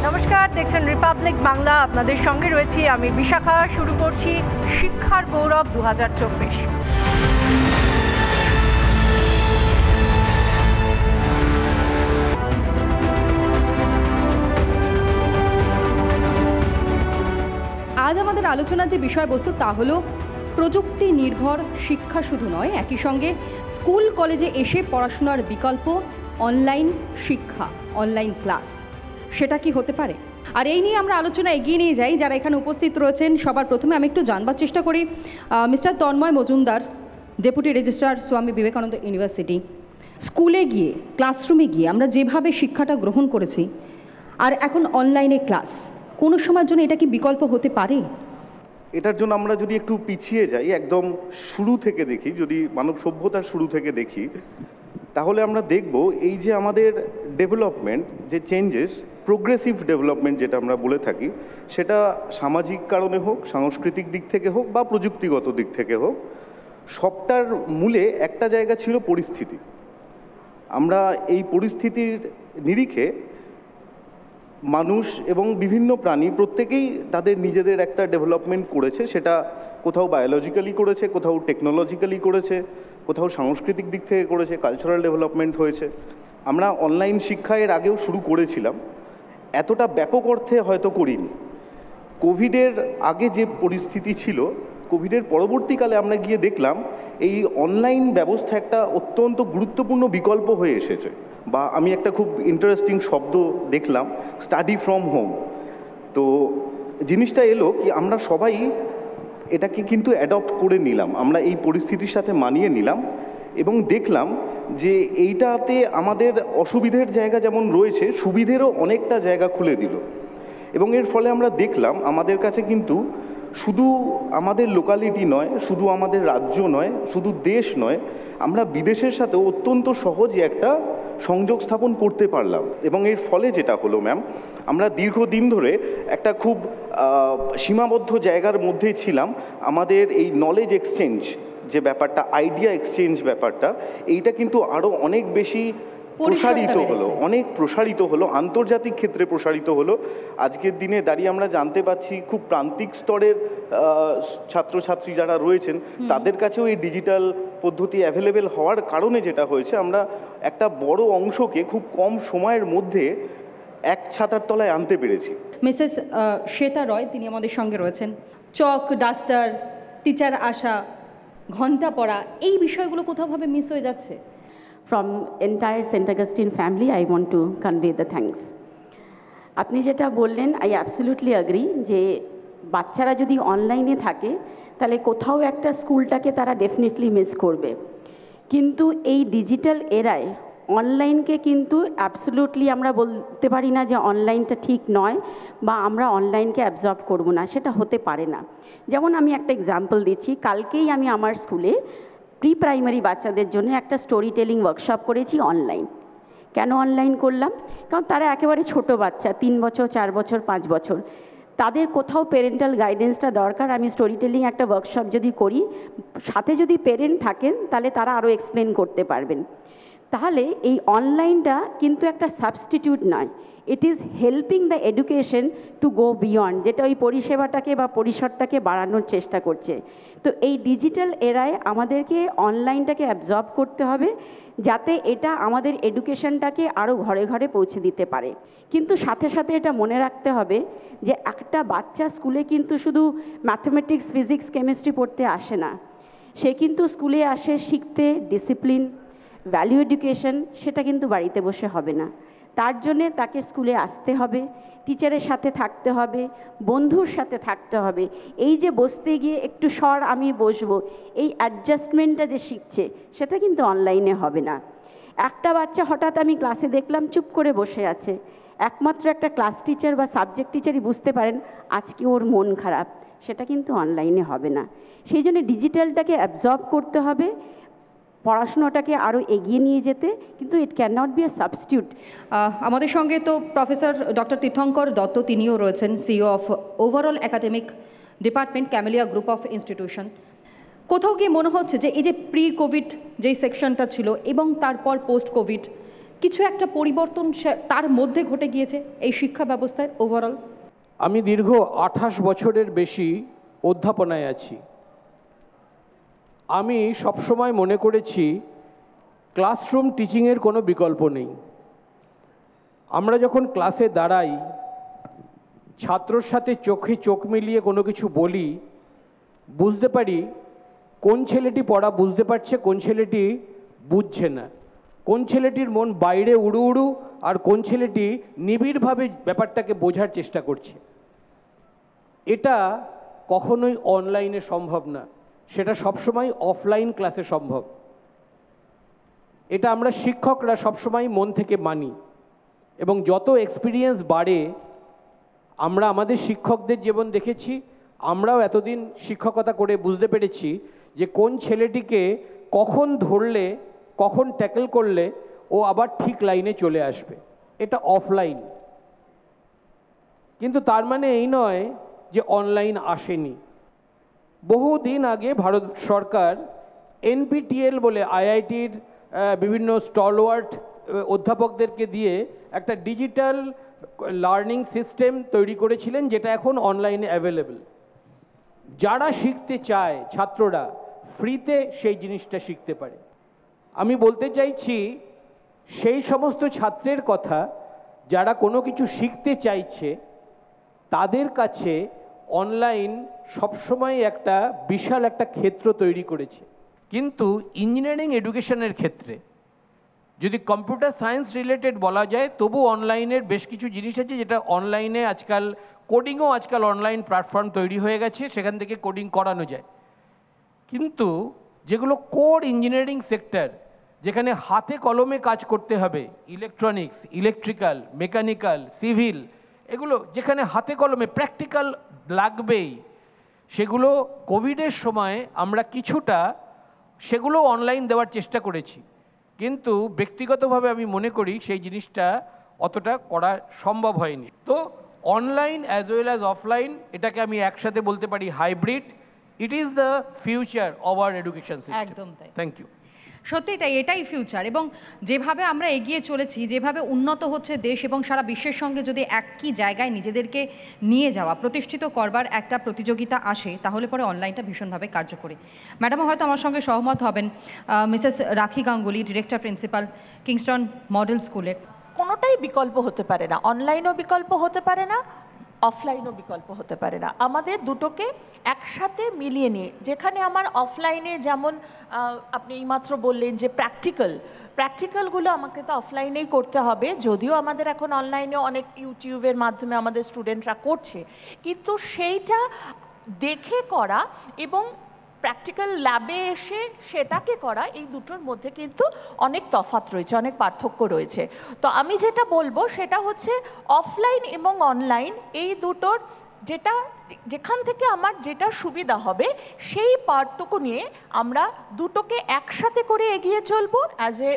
নমস্কার, দেখছেন রিপাবলিক বাংলা। আপনাদের সঙ্গে রয়েছি আমি বিশাখা। শুরু করছি শিক্ষার গৌরব 2024। আজ আমাদের আলোচনার যে বিষয়বস্তু তা হলো প্রযুক্তি নির্ভর শিক্ষা। শুধু নয়, একই সঙ্গে স্কুল কলেজে এসে পড়াশোনার বিকল্প অনলাইন শিক্ষা, অনলাইন ক্লাস, সেটা কি হতে পারে? আর এই নিয়ে আমরা আলোচনা এগিয়ে নিয়ে যাই। যারা এখানে উপস্থিত রয়েছেন সবার প্রথমে আমি একটু জানবার চেষ্টা করি mister Tanmoy Majumdar, deputy registrar, Swami Vivekananda university. স্কুলে গিয়ে, ক্লাসরুমে গিয়ে আমরা যেভাবে শিক্ষাটা গ্রহণ করেছি, আর এখন অনলাইনে ক্লাস, কোনো সময়ের জন্য এটা কি বিকল্প হতে পারে? এটার জন্য আমরা যদি একটু পিছিয়ে যাই, একদম শুরু থেকে দেখি, যদি মানব সভ্যতার শুরু থেকে দেখি, তাহলে আমরা দেখব এই যে আমাদের ডেভেলপমেন্ট, যে চেঞ্জেস, প্রোগ্রেসিভ ডেভেলপমেন্ট যেটা আমরা বলে থাকি, সেটা সামাজিক কারণে হোক, সাংস্কৃতিক দিক থেকে হোক বা প্রযুক্তিগত দিক থেকে হোক, সবটার মূলে একটা জায়গা ছিল পরিস্থিতি। আমরা এই পরিস্থিতির নিরিখে মানুষ এবং বিভিন্ন প্রাণী প্রত্যেকেই তাদের নিজেদের একটা ডেভেলপমেন্ট করেছে। সেটা কোথাও বায়োলজিক্যালি করেছে, কোথাও টেকনোলজিক্যালি করেছে, কোথাও সাংস্কৃতিক দিক থেকে করেছে, কালচারাল ডেভেলপমেন্ট হয়েছে। আমরা অনলাইন শিক্ষা এর আগেও শুরু করেছিলাম, এতটা ব্যাপক অর্থে হয়তো করিনি। কোভিডের আগে যে পরিস্থিতি ছিল, কোভিডের পরবর্তীকালে আমরা গিয়ে দেখলাম এই অনলাইন ব্যবস্থা একটা অত্যন্ত গুরুত্বপূর্ণ বিকল্প হয়ে এসেছে। বা আমি একটা খুব ইন্টারেস্টিং শব্দ দেখলাম, স্টাডি ফ্রম হোম। তো জিনিসটা এলো কি, আমরা সবাই এটাকে কিন্তু অ্যাডপ্ট করে নিলাম, আমরা এই পরিস্থিতির সাথে মানিয়ে নিলাম এবং দেখলাম যে এইটাতে আমাদের অসুবিধের জায়গা যেমন রয়েছে, সুবিধেরও অনেকটা জায়গা খুলে দিল। এবং এর ফলে আমরা দেখলাম আমাদের কাছে কিন্তু শুধু আমাদের লোকালিটি নয়, শুধু আমাদের রাজ্য নয়, শুধু দেশ নয়, আমরা বিদেশের সাথেও অত্যন্ত সহজে একটা সংযোগ স্থাপন করতে পারলাম। এবং এর ফলে যেটা হলো ম্যাম, আমরা দীর্ঘদিন ধরে একটা খুব সীমাবদ্ধ জায়গার মধ্যেই ছিলাম। আমাদের এই নলেজ এক্সচেঞ্জ যে ব্যাপারটা, আইডিয়া এক্সচেঞ্জ ব্যাপারটা, এইটা কিন্তু আরও অনেক বেশি প্রসারিত হলো, অনেক প্রসারিত হলো, আন্তর্জাতিক ক্ষেত্রে প্রসারিত হলো। আজকের দিনে দাঁড়িয়ে আমরা জানতে পাচ্ছি খুব প্রান্তিক স্তরের ছাত্রছাত্রী যারা রয়েছেন তাদের কাছেও এই ডিজিটাল পদ্ধতি অ্যাভেলেবেল হওয়ার কারণে যেটা হয়েছে, আমরা একটা বড় অংশকে খুব কম সময়ের মধ্যে এক ছাতার তলায় আনতে পেরেছি। মিসেস শ্বেতা রয়, তিনি আমাদের সঙ্গে রয়েছেন। চক, ডাস্টার, টিচার আসা, ঘন্টা পড়া, এই বিষয়গুলো কোথাওভাবে মিস হয়ে যাচ্ছে? From entire St. Augustine family, I want to convey the thanks. আপনি যেটা বললেন, I absolutely agree যে বাচ্চারা যদি অনলাইনে থাকে তাহলে কোথাও একটা স্কুলটাকে তারা ডেফিনেটলি মিস করবে। কিন্তু এই ডিজিটাল এরায় অনলাইনকে কিন্তু অ্যাবসলিউটলি আমরা বলতে পারি না যে অনলাইনটা ঠিক নয় বা আমরা অনলাইনকে অ্যাবজর্ব করব না, সেটা হতে পারে না। যেমন আমি একটা এক্সাম্পল দিচ্ছি, কালকেই আমি আমার স্কুলে প্রি প্রাইমারি বাচ্চাদের জন্য একটা স্টোরি টেলিং ওয়ার্কশপ করেছি অনলাইন। কেন অনলাইন করলাম? কারণ তারা একেবারে ছোট বাচ্চা, 3 বছর, 4 বছর, 5 বছর, তাদের কোথাও পেরেন্টাল গাইডেন্সটা দরকার। আমি স্টোরি টেলিং একটা ওয়ার্কশপ যদি করি, সাথে যদি পেরেন্ট থাকেন তাহলে তারা আরও এক্সপ্লেন করতে পারবেন। তাহলে এই অনলাইনটা কিন্তু একটা সাবস্টিটিউট নয়, it is helping the education to go beyond, যেটা ওই পরিষেবাটাকে বা পরিসরটাকে বাড়ানোর চেষ্টা করছে। তো এই ডিজিটাল এরায় আমাদেরকে অনলাইনটাকে অ্যাবজর্ব করতে হবে যাতে এটা আমাদের এডুকেশনটাকে আরও ঘরে ঘরে পৌঁছে দিতে পারে। কিন্তু সাথে সাথে এটা মনে রাখতে হবে যে একটা বাচ্চা স্কুলে কিন্তু শুধু ম্যাথমেটিক্স, ফিজিক্স, কেমিস্ট্রি পড়তে আসে না, সে কিন্তু স্কুলে আসে শিখতে, ডিসিপ্লিন, ভ্যালু এডুকেশন, সেটা কিন্তু বাড়িতে বসে হবে না। তার জন্যে তাকে স্কুলে আসতে হবে, টিচারের সাথে থাকতে হবে, বন্ধুর সাথে থাকতে হবে। এই যে বসতে গিয়ে একটু সর আমি বসবো, এই অ্যাডজাস্টমেন্টটা যে শিখছে সেটা কিন্তু অনলাইনে হবে না। একটা বাচ্চা হঠাৎ আমি ক্লাসে দেখলাম চুপ করে বসে আছে, একমাত্র একটা ক্লাস টিচার বা সাবজেক্ট টিচারই বুঝতে পারেন আজকে ওর মন খারাপ, সেটা কিন্তু অনলাইনে হবে না। সেই জন্য ডিজিটালটাকে অ্যাবজর্ব করতে হবে, পড়াশোনাটাকে আরও এগিয়ে নিয়ে যেতে, কিন্তু it can not be a substitute. আমাদের সঙ্গে তো প্রফেসর ডক্টর তীর্থঙ্কর দত্ত, তিনিও রয়েছেন, CEO of overall academic department, camellia group of institution. কোথাও গিয়ে মনে হচ্ছে যে এই যে প্রি কোভিড যেই সেকশনটা ছিল এবং তারপর পোস্ট কোভিড, কিছু একটা পরিবর্তন তার মধ্যে ঘটে গিয়েছে এই শিক্ষা ব্যবস্থায় ওভারঅল? আমি দীর্ঘ 28 বছরের বেশি অধ্যাপনায় আছি। আমি সবসময় মনে করেছি ক্লাসরুম টিচিংয়ের কোনো বিকল্প নেই। আমরা যখন ক্লাসে দাঁড়াই, ছাত্রর সাথে চোখে চোখ মিলিয়ে কোনো কিছু বলি, বুঝতে পারি কোন ছেলেটি পড়া বুঝতে পারছে, কোন ছেলেটি বুঝছে না, কোন ছেলেটির মন বাইরে উড়ু উড়ু, আর কোন ছেলেটি নিবিড়ভাবে ব্যাপারটাকে বোঝার চেষ্টা করছে। এটা কখনোই অনলাইনে সম্ভব না, সেটা সবসময় অফলাইন ক্লাসে সম্ভব। এটা আমরা শিক্ষকরা সবসময় মন থেকে মানি, এবং যত এক্সপিরিয়েন্স বাড়ে, আমরা আমাদের শিক্ষকদের যেমন দেখেছি, আমরাও এতদিন শিক্ষকতা করে বুঝতে পেরেছি যে কোন ছেলেটিকে কখন ধরলে, কখন ট্যাকল করলে ও আবার ঠিক লাইনে চলে আসবে। এটা অফলাইন। কিন্তু তার মানে এই নয় যে অনলাইন আসেনি। বহুদিন আগে ভারত সরকার NPTEL বলে IITর বিভিন্ন স্টলওয়ার্ট অধ্যাপকদেরকে দিয়ে একটা ডিজিটাল লার্নিং সিস্টেম তৈরি করেছিলেন, যেটা এখন অনলাইনে অ্যাভেলেবল। যারা শিখতে চায় ছাত্ররা ফ্রিতে সেই জিনিসটা শিখতে পারে। আমি বলতে চাইছি সেই সমস্ত ছাত্রের কথা যারা কোনো কিছু শিখতে চাইছে, তাদের কাছে অনলাইন সবসময় একটা বিশাল একটা ক্ষেত্র তৈরি করেছে। কিন্তু ইঞ্জিনিয়ারিং এডুকেশনের ক্ষেত্রে যদি কম্পিউটার সায়েন্স রিলেটেড বলা যায়, তবু অনলাইনের বেশ কিছু জিনিস আছে যেটা অনলাইনে আজকাল, কোডিংও আজকাল অনলাইন প্ল্যাটফর্ম তৈরি হয়ে গেছে, সেখান থেকে কোডিং করানো যায়। কিন্তু যেগুলো কোর ইঞ্জিনিয়ারিং সেক্টর, যেখানে হাতে কলমে কাজ করতে হবে, ইলেকট্রনিক্স, ইলেকট্রিক্যাল, মেকানিক্যাল, সিভিল, এগুলো যেখানে হাতে কলমে প্র্যাকটিক্যাল লাগবেই, সেগুলো কোভিডের সময় আমরা কিছুটা সেগুলো অনলাইন দেওয়ার চেষ্টা করেছি। কিন্তু ব্যক্তিগতভাবে আমি মনে করি সেই জিনিসটা অতটা করা সম্ভব হয়নি। তো online as well as offline, এটাকে আমি একসাথে বলতে পারি hybrid. It is the future of our education system. একদম তাই। Thank you. সত্যিই তাই, এটাই ফিউচার। এবং যেভাবে আমরা এগিয়ে চলেছি, যেভাবে উন্নত হচ্ছে দেশ, এবং সারা বিশ্বের সঙ্গে যদি একই জায়গায় নিজেদেরকে নিয়ে যাওয়া, প্রতিষ্ঠিত করবার একটা প্রতিযোগিতা আসে, তাহলে পরে অনলাইনটা ভীষণভাবে কার্যকরী। ম্যাডামও হয়তো আমার সঙ্গে সহমত হবেন। মিসেস রাখি Ganguly, director principal, Kingston model স্কুলের। কোনোটাই বিকল্প হতে পারে না, অনলাইনও বিকল্প হতে পারে না, অফলাইনও বিকল্প হতে পারে না। আমাদের দুটোকে একসাথে মিলিয়ে নিয়ে, যেখানে আমার অফলাইনে যেমন আপনি এইমাত্র বললেন যে প্র্যাকটিক্যালগুলো আমাকে তো অফলাইনেই করতে হবে, যদিও আমাদের এখন অনলাইনে অনেক ইউটিউবের মাধ্যমে আমাদের স্টুডেন্টরা করছে, কিন্তু সেইটা দেখে করা এবং প্র্যাকটিক্যাল ল্যাবে এসে সেটাকে করা, এই দুটোর মধ্যে কিন্তু অনেক তফাৎ রয়েছে, অনেক পার্থক্য রয়েছে। তো আমি যেটা বলবো সেটা হচ্ছে অফলাইন এবং অনলাইন এই দুটোর যেখান থেকে আমার যেটা সুবিধা হবে সেই পার্টটুকু নিয়ে আমরা দুটোকে একসাথে করে এগিয়ে চলবো। অ্যাজ এ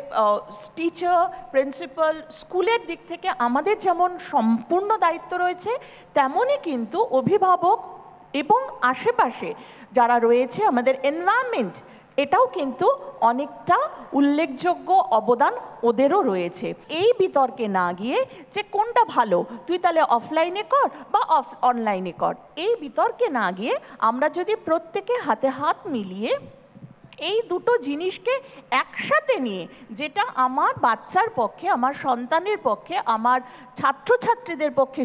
টিচার, প্রিন্সিপাল, স্কুলের দিক থেকে আমাদের যেমন সম্পূর্ণ দায়িত্ব রয়েছে, তেমনই কিন্তু অভিভাবক এবং আশেপাশে যারা রয়েছে আমাদের এনভায়রনমেন্ট, এটাও কিন্তু অনেকটা উল্লেখযোগ্য অবদান ওদেরও রয়েছে। এই বিতর্কে না গিয়ে যে কোনটা ভালো, তুই তাহলে অফলাইনে কর বা অনলাইনে কর, এই বিতর্কে না গিয়ে আমরা যদি প্রত্যেকে হাতে হাত মিলিয়ে এই দুটো জিনিসকে একসাথে নিয়ে, যেটা আমার বাচ্চার পক্ষে, আমার সন্তানের পক্ষে, আমার ছাত্রছাত্রীদের পক্ষে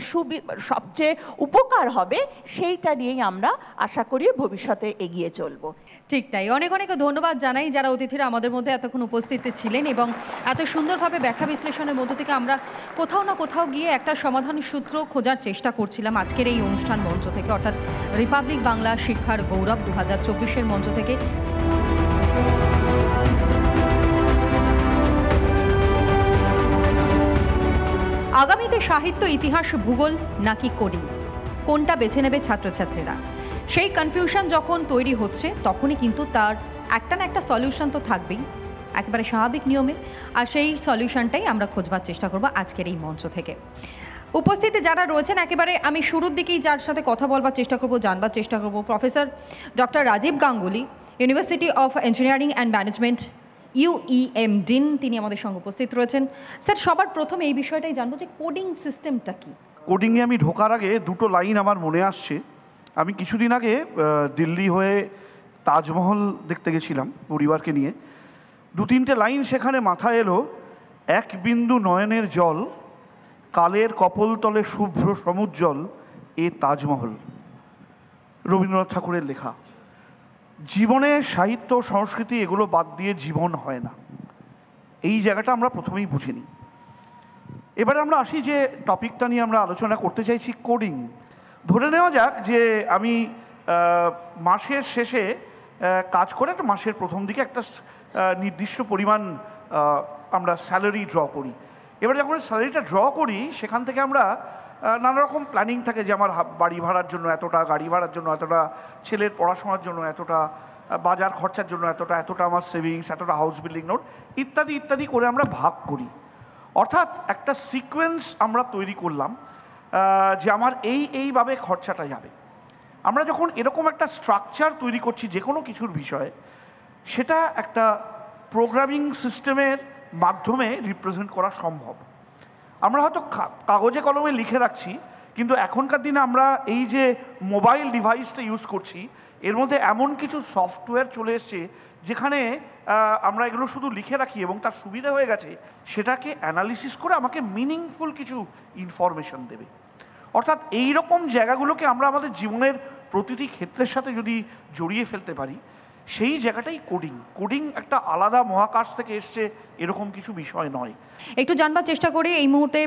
সবচেয়ে উপকার হবে, সেইটা নিয়েই আমরা আশা করি ভবিষ্যতে এগিয়ে চলব। ঠিক তাই। অনেক অনেক ধন্যবাদ জানাই যারা অতিথিরা আমাদের মধ্যে এতক্ষণ উপস্থিত ছিলেন, এবং এত সুন্দরভাবে ব্যাখ্যা বিশ্লেষণের মধ্যে থেকে আমরা কোথাও না কোথাও গিয়ে একটা সমাধানের সূত্র খোঁজার চেষ্টা করছিলাম আজকের এই অনুষ্ঠান মঞ্চ থেকে, অর্থাৎ রিপাবলিক বাংলা শিক্ষার গৌরব 2024-এর মঞ্চ থেকে। আগামীতে সাহিত্য, ইতিহাস, ভূগোল নাকি কোডিং, কোনটা বেছে নেবে ছাত্রছাত্রীরা, সেই কনফিউশন যখন তৈরি হচ্ছে, তখনই কিন্তু তার একটা না একটা সলিউশন তো থাকবেই, একেবারে স্বাভাবিক নিয়মে। আর সেই সলিউশনটাই আমরা খোঁজবার চেষ্টা করব আজকের এই মঞ্চ থেকে। উপস্থিতি যারা রয়েছেন, একেবারে আমি শুরুর দিকেই যার সাথে কথা বলবার চেষ্টা করব, জানবার চেষ্টা করব, professor doctor Rajib Ganguly, university of engineering and management, UEM dean, তিনি আমাদের সঙ্গে উপস্থিত রয়েছেন। স্যার, সবার প্রথমে এই বিষয়টাই জানবো যে কোডিং সিস্টেমটা কি। কোডিংয়ে আমি ঢোকার আগে দুটো লাইন আমার মনে আসছে। আমি কিছুদিন আগে দিল্লি হয়ে তাজমহল দেখতে গেছিলাম পরিবারকে নিয়ে। 2-3টে লাইন সেখানে মাথায় এলো। এক বিন্দু নয়নের জল, কালের কপলতলে শুভ্র সমুজ্জ্বল এ তাজমহল, রবীন্দ্রনাথ ঠাকুরের লেখা। জীবনে সাহিত্য সংস্কৃতি এগুলো বাদ দিয়ে জীবন হয় না, এই জায়গাটা আমরা প্রথমেই বুঝে নিই। এবারে আমরা আসি যে টপিকটা নিয়ে আমরা আলোচনা করতে চাইছি, কোডিং। ধরে নেওয়া যাক যে আমি মাসের শেষে কাজ করে একটা মাসের প্রথম দিকে একটা নির্দিষ্ট পরিমাণ আমরা স্যালারি ড্র করি। এবার যখন স্যালারিটা ড্র করি সেখান থেকে আমরা নানা রকম প্ল্যানিং থাকে যে আমার বাড়ি ভাড়ার জন্য এতটা, গাড়ি ভাড়ার জন্য এতটা, ছেলের পড়াশোনার জন্য এতটা, বাজার খরচার জন্য এতটা, এতটা আমার সেভিংস, এতটা হাউস বিল্ডিং লোন ইত্যাদি ইত্যাদি করে আমরা ভাগ করি। অর্থাৎ একটা সিকোয়েন্স আমরা তৈরি করলাম যে আমার এইভাবে খরচাটা যাবে। আমরা যখন এরকম একটা স্ট্রাকচার তৈরি করছি যে কোনো কিছুর বিষয়ে, সেটা একটা প্রোগ্রামিং সিস্টেমের মাধ্যমে রিপ্রেজেন্ট করা সম্ভব। আমরা হয়তো কাগজে কলমে লিখে রাখছি, কিন্তু এখনকার দিনে আমরা এই যে মোবাইল ডিভাইসটা ইউজ করছি, এর মধ্যে এমন কিছু সফটওয়্যার চলে এসছে যেখানে আমরা এগুলো শুধু লিখে রাখি এবং তার সুবিধা হয়ে গেছে সেটাকে অ্যানালিসিস করে আমাকে মিনিংফুল কিছু ইনফরমেশন দেবে। অর্থাৎ এই রকম জায়গাগুলোকে আমরা আমাদের জীবনের প্রতিটি ক্ষেত্রের সাথে যদি জড়িয়ে ফেলতে পারি, সেই জায়গাটাই কোডিং। কোডিং একটা আলাদা মহাকাশ থেকে এসছে এরকম কিছু বিষয় নয়। একটু জানবার চেষ্টা করি, এই মুহূর্তে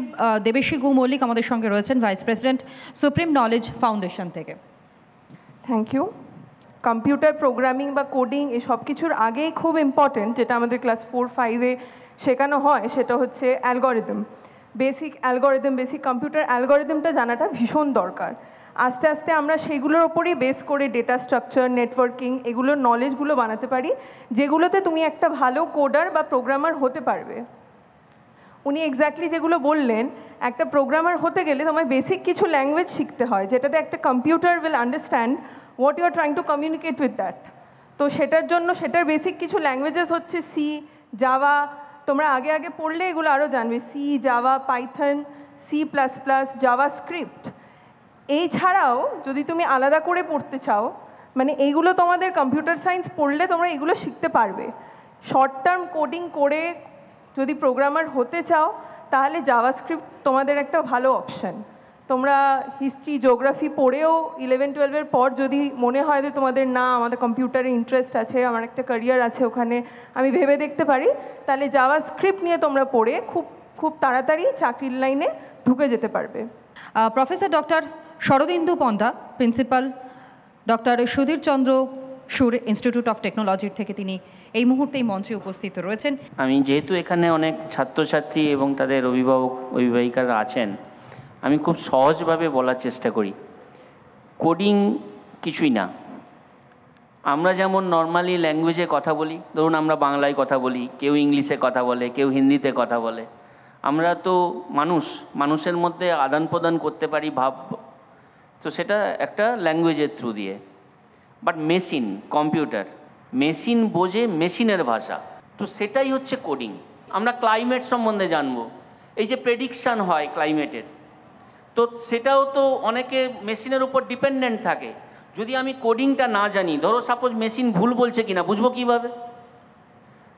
দেবেশী গু মল্লিক আমাদের সঙ্গে রয়েছেন, vice president, supreme knowledge foundation থেকে। Thank you. কম্পিউটার প্রোগ্রামিং বা কোডিং এই সব কিছুর আগেই খুব ইম্পর্টেন্ট, যেটা আমাদের ক্লাস 4-5-এ শেখানো হয়, সেটা হচ্ছে algorithm. Basic algorithm, basic computer অ্যালগরিদমটা জানাটা ভীষণ দরকার। আস্তে আস্তে আমরা সেইগুলোর ওপরই বেস করে ডেটা স্ট্রাকচার, নেটওয়ার্কিং, এগুলোর নলেজগুলো বানাতে পারি, যেগুলোতে তুমি একটা ভালো কোডার বা প্রোগ্রামার হতে পারবে। উনি এক্স্যাক্টলি যেগুলো বললেন, একটা প্রোগ্রামার হতে গেলে তোমায় বেসিক কিছু ল্যাঙ্গুয়েজ শিখতে হয়, যেটাতে একটা computer will understand what you are trying to communicate with that. তো সেটার জন্য সেটার বেসিক কিছু ল্যাঙ্গুয়েজেস হচ্ছে সি, জাভা। তোমরা আগে আগে পড়লে এগুলো আরও জানবে, C, Java, Python, C++, JavaScript. এই ছাড়াও যদি তুমি আলাদা করে পড়তে চাও, মানে এইগুলো তোমাদের কম্পিউটার সায়েন্স পড়লে তোমরা এগুলো শিখতে পারবে। শর্ট টার্ম কোডিং করে যদি প্রোগ্রামার হতে চাও, তাহলে জাভাস্ক্রিপ্ট তোমাদের একটা ভালো অপশান। তোমরা হিস্ট্রি, জিওগ্রাফি পড়েও 11-12-এর পর যদি মনে হয় যে তোমাদের না, আমাদের কম্পিউটারে ইন্টারেস্ট আছে, আমার একটা ক্যারিয়ার আছে ওখানে, আমি ভেবে দেখতে পারি, তাহলে জাভাস্ক্রিপ্ট নিয়ে তোমরা পড়ে খুব খুব তাড়াতাড়ি চাকরির লাইনে ঢুকে যেতে পারবে। Professor doctor Sharadindu Panda, principal, doctor Sudhir Chandra Sur institute of টেকনোলজির থেকে তিনি এই মুহূর্তে এই মঞ্চে উপস্থিত রয়েছেন। আমি যেহেতু এখানে অনেক ছাত্রছাত্রী এবং তাদের অভিভাবক অভিভাবিকারা আছেন, আমি খুব সহজভাবে বলার চেষ্টা করি। কোডিং কিছুই না। আমরা যেমন নর্মালি ল্যাঙ্গুয়েজে কথা বলি, ধরুন আমরা বাংলায় কথা বলি, কেউ ইংলিশে কথা বলে, কেউ হিন্দিতে কথা বলে। আমরা তো মানুষের মধ্যে আদান প্রদান করতে পারি ভাব, তো সেটা একটা ল্যাঙ্গুয়েজের থ্রু দিয়ে। বাট মেশিন, কম্পিউটার, মেশিন বোঝে মেশিনের ভাষা, তো সেটাই হচ্ছে কোডিং। আমরা ক্লাইমেট সম্বন্ধে জানবো, এই যে প্রেডিকশান হয় ক্লাইমেটের, তো সেটাও তো অনেকে মেশিনের উপর ডিপেন্ডেন্ট থাকে। যদি আমি কোডিংটা না জানি, ধরো সাপোজ মেশিন ভুল বলছে কিনা বুঝবো কীভাবে?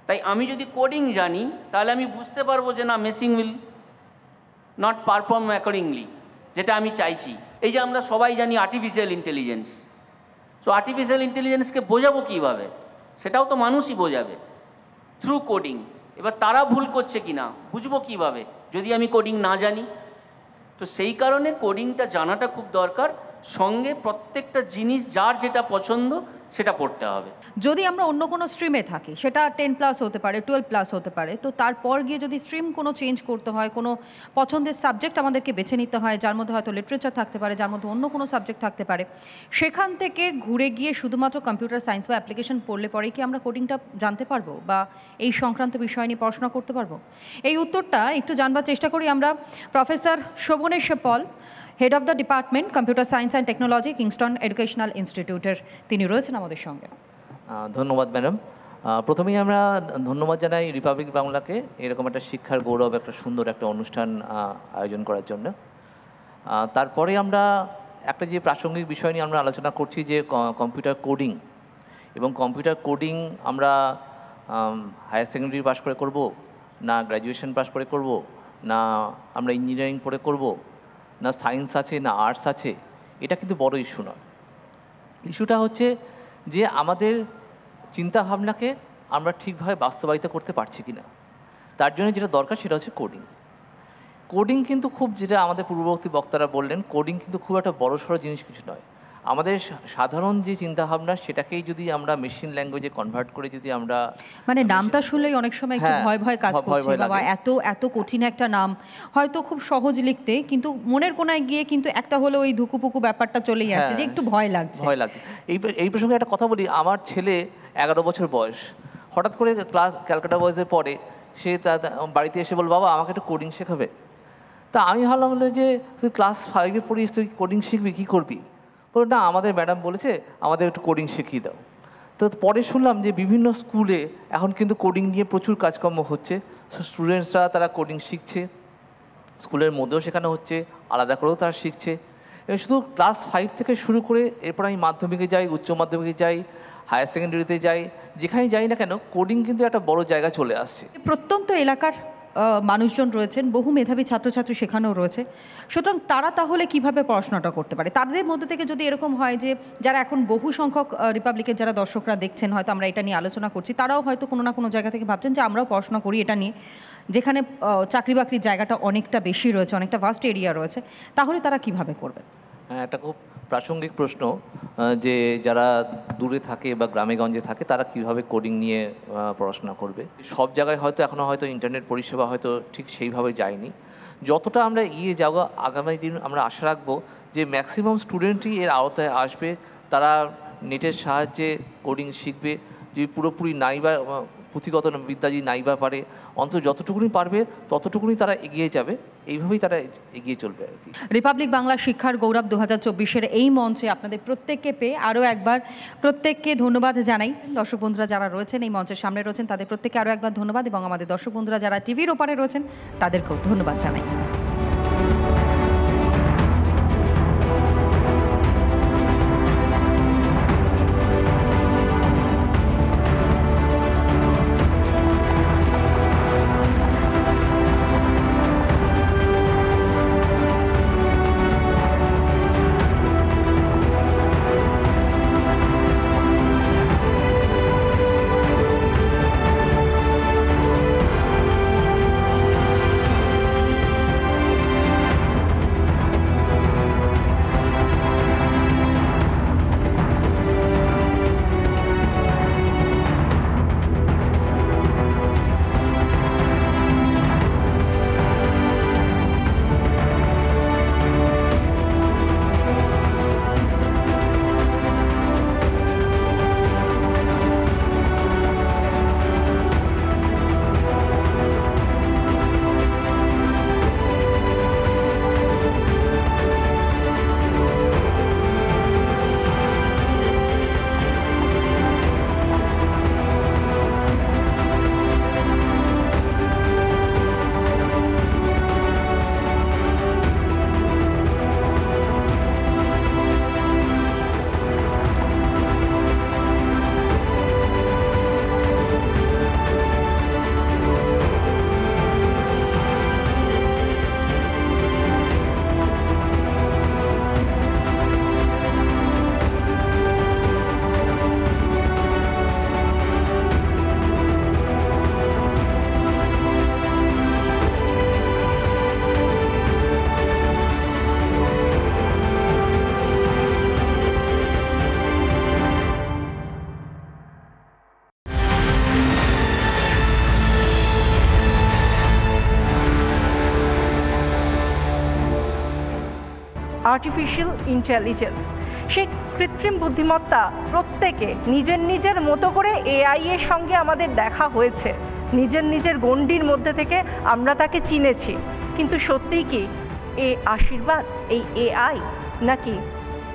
তাই আমি যদি কোডিং জানি, তাহলে আমি বুঝতে পারবো যে না, machine will not perform accordingly, যেটা আমি চাইছি। এই যে আমরা সবাই জানি আর্টিফিশিয়াল ইন্টেলিজেন্স, তো আর্টিফিশিয়াল ইন্টেলিজেন্সকে বোঝাবো কীভাবে? সেটাও তো মানুষই বোঝাবে থ্রু কোডিং। এবার তারা ভুল করছে কিনা বুঝবো কীভাবে যদি আমি কোডিং না জানি? তো সেই কারণে কোডিংটা জানাটা খুব দরকার। সঙ্গে প্রত্যেকটা জিনিস যার যেটা পছন্দ সেটা পড়তে হবে। যদি আমরা অন্য কোনো স্ট্রিমে থাকি, সেটা 10+ হতে পারে, 12+ হতে পারে, তো তারপর গিয়ে যদি স্ট্রিম কোনো চেঞ্জ করতে হয়, কোনো পছন্দের সাবজেক্ট আমাদেরকে বেছে নিতে হয়, যার মধ্যে হয়তো লিটারেচার থাকতে পারে, যার মধ্যে অন্য কোনো সাবজেক্ট থাকতে পারে, সেখান থেকে ঘুরে গিয়ে শুধুমাত্র কম্পিউটার সায়েন্স বা অ্যাপ্লিকেশন পড়লে পরে কি আমরা কোডিংটা জানতে পারবো বা এই সংক্রান্ত বিষয় নিয়ে পড়াশোনা করতে পারবো? এই উত্তরটা একটু জানবার চেষ্টা করি আমরা professor Sobhanesh Pal, head of the department computer science and technology, Kingston educational ইনস্টিটিউটের। তিনি রয়েছেন আমাদের সঙ্গে। ধন্যবাদ ম্যাডাম। প্রথমেই আমরা ধন্যবাদ জানাই রিপাবলিক বাংলাকে এরকম একটা শিক্ষার গৌরব একটা সুন্দর একটা অনুষ্ঠান আয়োজন করার জন্য। তারপরে আমরা একটা যে প্রাসঙ্গিক বিষয় নিয়ে আমরা আলোচনা করছি যে কম্পিউটার কোডিং, এবং কম্পিউটার কোডিং আমরা হায়ার সেকেন্ডারি পাস করে করব, না গ্র্যাজুয়েশন পাস করে করব, না আমরা ইঞ্জিনিয়ারিং পড়ে করব, না সায়েন্স আছে, না আর্টস আছে, এটা কিন্তু বড় ইস্যু নয়। ইস্যুটা হচ্ছে যে আমাদের চিন্তাভাবনাকে আমরা ঠিকভাবে বাস্তবায়িত করতে পারছি কি না। তার জন্য যেটা দরকার সেটা হচ্ছে কোডিং। কোডিং কিন্তু খুব, যেটা আমাদের পূর্ববর্তী বক্তারা বললেন, কোডিং কিন্তু খুব একটা বড়সড় জিনিস কিছু নয়। আমাদের সাধারণ যে চিন্তাভাবনা সেটাকেই যদি আমরা মেশিন ল্যাঙ্গুয়েজে কনভার্ট করে যদি আমরা, মানে নামটা শুনলেই অনেক সময় একটু ভয় ভয় কাজ করছে, বাবা এত এত কঠিন একটা নাম, হয়তো খুব সহজ লিখতে, কিন্তু মনের কোনায় গিয়ে কিন্তু একটা হলো ওই ধুকুপুকু ব্যাপারটা চলেই আসছে যে একটু ভয় লাগছে। এই প্রসঙ্গে একটা কথা বলি। আমার ছেলে 11 বছর বয়স, হঠাৎ করে ক্যালকাটা বয়েজের পরে সে বাড়িতে এসে বল, বাবা আমাকে একটু কোডিং শেখাবে। তা আমি ভাবলাম যে তুই ক্লাস 5-এ পড়িস, তুই কোডিং শিখবি, কী করবি? বলো না, আমাদের ম্যাডাম বলেছে আমাদের একটু কোডিং শিখিয়ে দাও। তো পরে শুনলাম যে বিভিন্ন স্কুলে এখন কিন্তু কোডিং নিয়ে প্রচুর কাজকর্ম হচ্ছে, স্টুডেন্টসরা তারা কোডিং শিখছে, স্কুলের মধ্যেও শেখানো হচ্ছে, আলাদা করেও তারা শিখছে। এবং শুধু ক্লাস 5 থেকে শুরু করে এরপর আমি মাধ্যমিকে যাই, উচ্চ মাধ্যমিকে যাই, হায়ার সেকেন্ডারিতে যাই, যেখানেই যাই না কেন কোডিং কিন্তু একটা বড় জায়গা চলে আসছে। প্রত্যন্ত এলাকার মানুষজন রয়েছেন, বহু মেধাবী ছাত্রছাত্রী শেখানো রয়েছে, সুতরাং তারা তাহলে কিভাবে পড়াশোনাটা করতে পারে? তাদের মধ্যে থেকে যদি এরকম হয় যে যারা এখন বহু সংখ্যক রিপাবলিকের যারা দর্শকরা দেখছেন, হয়তো আমরা এটা নিয়ে আলোচনা করছি, তারাও হয়তো কোনো না কোনো জায়গা থেকে ভাবছেন যে আমরাও পড়াশোনা করি এটা নিয়ে, যেখানে চাকরি বাকরির জায়গাটা অনেকটা বেশি রয়েছে, অনেকটা ভাস্ট এরিয়া রয়েছে, তাহলে তারা কিভাবে করবে? হ্যাঁ, একটা খুব প্রাসঙ্গিক প্রশ্ন যে যারা দূরে থাকে বা গ্রামে গঞ্জে থাকে তারা কিভাবে কোডিং নিয়ে পড়াশোনা করবে। সব জায়গায় হয়তো এখনও হয়তো ইন্টারনেট পরিষেবা হয়তো ঠিক সেইভাবে যায়নি। যতটা আমরা এগিয়ে যাব, আগামী দিন আমরা আশা রাখবো যে ম্যাক্সিমাম স্টুডেন্টই এর আওতায় আসবে, তারা নেটের সাহায্যে কোডিং শিখবে। যদি পুরোপুরি নাই বা পুঁথিগত বিদ্যা যদি নাই বা পারে, অন্তত যতটুকুনি পারবে ততটুকুনি তারা এগিয়ে যাবে, এইভাবেই তারা এগিয়ে চলবে আর কি। রিপাবলিক বাংলা শিক্ষার গৌরব 2024-এর এই মঞ্চে আপনাদের প্রত্যেককে পেয়ে আরও একবার প্রত্যেককে ধন্যবাদ জানাই। দর্শক বন্ধুরা যারা রয়েছেন এই মঞ্চের সামনে রয়েছেন তাদের প্রত্যেককে আরও একবার ধন্যবাদ, এবং আমাদের দর্শক বন্ধুরা যারা টিভির ওপারে রয়েছেন তাদেরকেও ধন্যবাদ জানাই। আর্টিফিশিয়াল ইন্টেলিজেন্স, সেই কৃত্রিম বুদ্ধিমত্তা প্রত্যেকে নিজের নিজের মতো করে এআই এর সঙ্গে আমাদের দেখা হয়েছে, নিজের নিজের গণ্ডির মধ্যে থেকে আমরা তাকে চিনেছি। কিন্তু সত্যিই কি এ আশীর্বাদ এই এআই, নাকি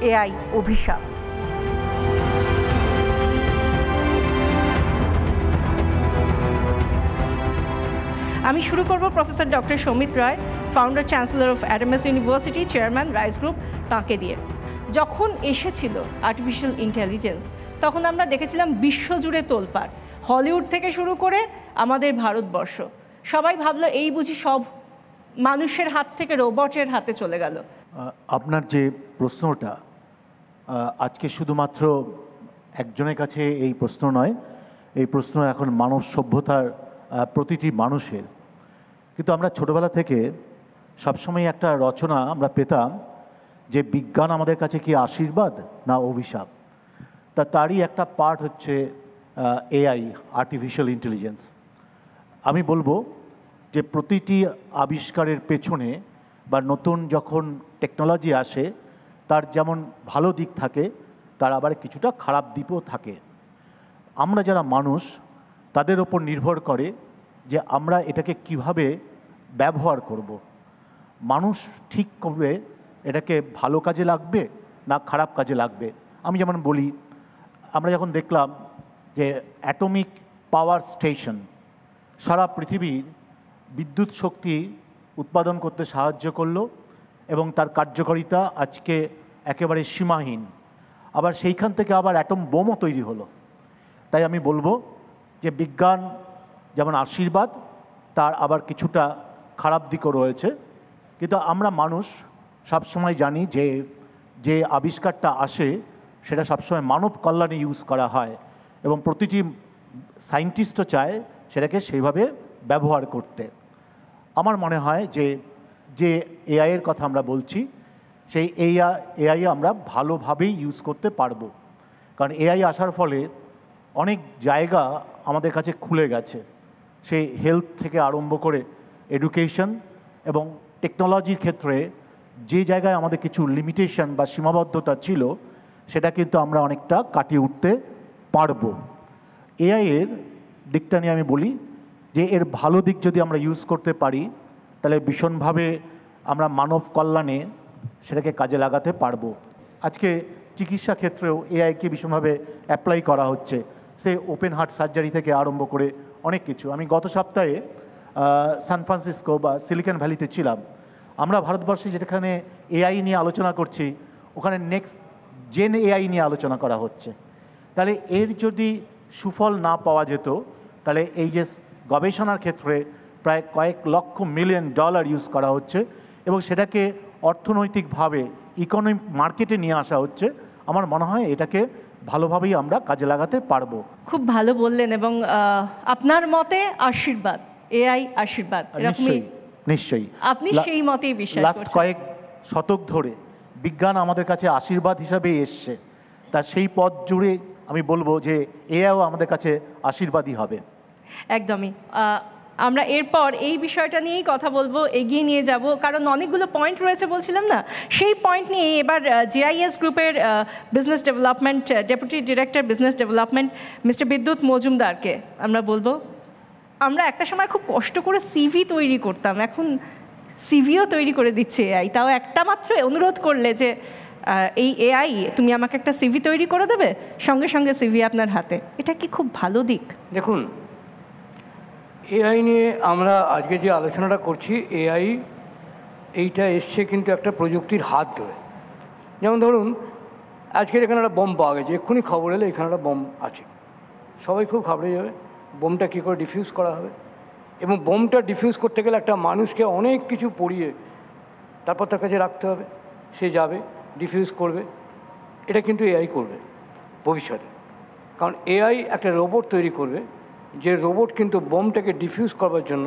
এআই অভিশাপ? আমি শুরু করব professor doctor Soumit Roy, founder chancellor of Adamas university, chairman Rice group, তাঁকে দিয়ে। যখন এসেছিল আর্টিফিশিয়াল ইন্টেলিজেন্স, তখন আমরা দেখেছিলাম বিশ্বজুড়ে তোলপাড়, হলিউড থেকে শুরু করে আমাদের ভারতবর্ষ। সবাই ভাবলো এই বুঝি সব মানুষের হাত থেকে রোবটের হাতে চলে গেল। আপনার যে প্রশ্নটা আজকে শুধুমাত্র একজনের কাছে এই প্রশ্ন নয়, এই প্রশ্ন এখন মানব সভ্যতার প্রতিটি মানুষের। কিন্তু আমরা ছোটোবেলা থেকে সবসময় একটা রচনা আমরা পেতাম যে বিজ্ঞান আমাদের কাছে কি আশীর্বাদ না অভিশাপ। তারই একটা পার্ট হচ্ছে এআই, আর্টিফিশিয়াল ইন্টেলিজেন্স। আমি বলবো যে প্রতিটি আবিষ্কারের পেছনে বা নতুন যখন টেকনোলজি আসে তার যেমন ভালো দিক থাকে, তার আবার কিছুটা খারাপ দিকও থাকে। আমরা যারা মানুষ তাদের ওপর নির্ভর করে যে আমরা এটাকে কিভাবে ব্যবহার করব। মানুষ ঠিক করবে এটাকে ভালো কাজে লাগবে না খারাপ কাজে লাগবে। আমি যেমন বলি, আমরা যখন দেখলাম যে অ্যাটমিক পাওয়ার স্টেশন সারা পৃথিবীর বিদ্যুৎ শক্তি উৎপাদন করতে সাহায্য করলো এবং তার কার্যকারিতা আজকে একেবারে সীমাহীন। আবার সেইখান থেকে আবার অ্যাটম বোমও তৈরি হলো। তাই আমি বলবো যে বিজ্ঞান যেমন আশীর্বাদ, তার আবার কিছুটা খারাপ দিকও রয়েছে। কিন্তু আমরা মানুষ সবসময় জানি যে যে আবিষ্কারটা আসে সেটা সবসময় মানব কল্যাণে ইউজ করা হয় এবং প্রতিটি সায়েন্টিস্টও চায় সেটাকে সেইভাবে ব্যবহার করতে। আমার মনে হয় যে যে এআইয়ের কথা আমরা বলছি সেই এআই আমরা ভালোভাবেই ইউজ করতে পারবো। কারণ এআই আসার ফলে অনেক জায়গা আমাদের কাছে খুলে গেছে, সেই হেলথ থেকে আরম্ভ করে এডুকেশন এবং টেকনোলজির ক্ষেত্রে যে জায়গায় আমাদের কিছু লিমিটেশন বা সীমাবদ্ধতা ছিল সেটা কিন্তু আমরা অনেকটা কাটিয়ে উঠতে পারবো। এআইয়ের দিকটা নিয়ে আমি বলি যে এর ভালো দিক যদি আমরা ইউজ করতে পারি তাহলে ভীষণভাবে আমরা মানব কল্যাণে সেটাকে কাজে লাগাতে পারবো। আজকে চিকিৎসা ক্ষেত্রেও এআইকে ভীষণভাবে অ্যাপ্লাই করা হচ্ছে, সে ওপেন হার্ট সার্জারি থেকে আরম্ভ করে অনেক কিছু। আমি গত সপ্তাহে সান ফ্রান্সিসকো বা সিলিকন ভ্যালিতে ছিলাম। আমরা ভারতবর্ষে যেখানে এআই নিয়ে আলোচনা করছি ওখানে নেক্সট জেন এআই নিয়ে আলোচনা করা হচ্ছে। তাহলে এর যদি সুফল না পাওয়া যেত তাহলে এই যে গবেষণার ক্ষেত্রে প্রায় কয়েক লক্ষ মিলিয়ন ডলার ইউজ করা হচ্ছে এবং সেটাকে অর্থনৈতিকভাবে ইকোনমিক মার্কেটে নিয়ে আসা হচ্ছে, আমার মনে হয় এটাকে ভালোভাবেই আমরা কাজে লাগাতে পারবো। খুব ভালো বললেন এবং আপনার মতে আশীর্বাদ, এআই আশীর্বাদ, নিশ্চয়ই নিশ্চয়ই আপনি সেই মতেই বিশ্বাস করছেন। লাস্ট কয়েক শতক ধরে বিজ্ঞান আমাদের কাছে আশীর্বাদ হিসাবে এসছে, তা সেই পথ জুড়ে আমি বলবো যে এআইও আমাদের কাছে আশীর্বাদই হবে। একদমই। আমরা এরপর এই বিষয়টা নিয়েই কথা বলবো, এগিয়ে নিয়ে যাব, কারণ অনেকগুলো পয়েন্ট রয়েছে বলছিলাম না, সেই পয়েন্ট নিয়ে এবার জেআইএস গ্রুপের business development deputy director business development mister বিদ্যুৎ মজুমদারকে আমরা বলবো। আমরা একটা সময় খুব কষ্ট করে সিভি তৈরি করতাম, এখন সিভিও তৈরি করে দিচ্ছে এআই। তাও একটা মাত্র অনুরোধ করলে যে এই এআই তুমি আমাকে একটা সিভি তৈরি করে দেবে, সঙ্গে সঙ্গে সিভি আপনার হাতে। এটা কি খুব ভালো দিক? দেখুন, এআই নিয়ে আমরা আজকে যে আলোচনাটা করছি, এআই এইটা এসছে কিন্তু একটা প্রযুক্তির হাত ধরে। যেমন ধরুন আজকের এখানে একটা বম পাওয়া গেছে, এক্ষুনি খবর এলে এখানে একটা বম আছে, সবাই খুব ঘাবড়ে যাবে বোমটা কী করে ডিফিউজ করা হবে। এবং বোমটা ডিফিউজ করতে গেলে একটা মানুষকে অনেক কিছু পড়িয়ে তারপর তার কাছে রাখতে হবে, সে যাবে ডিফিউজ করবে। এটা কিন্তু এআই করবে ভবিষ্যতে, কারণ এআই একটা রোবট তৈরি করবে, যে রোবট কিন্তু বোমটাকে ডিফিউজ করবার জন্য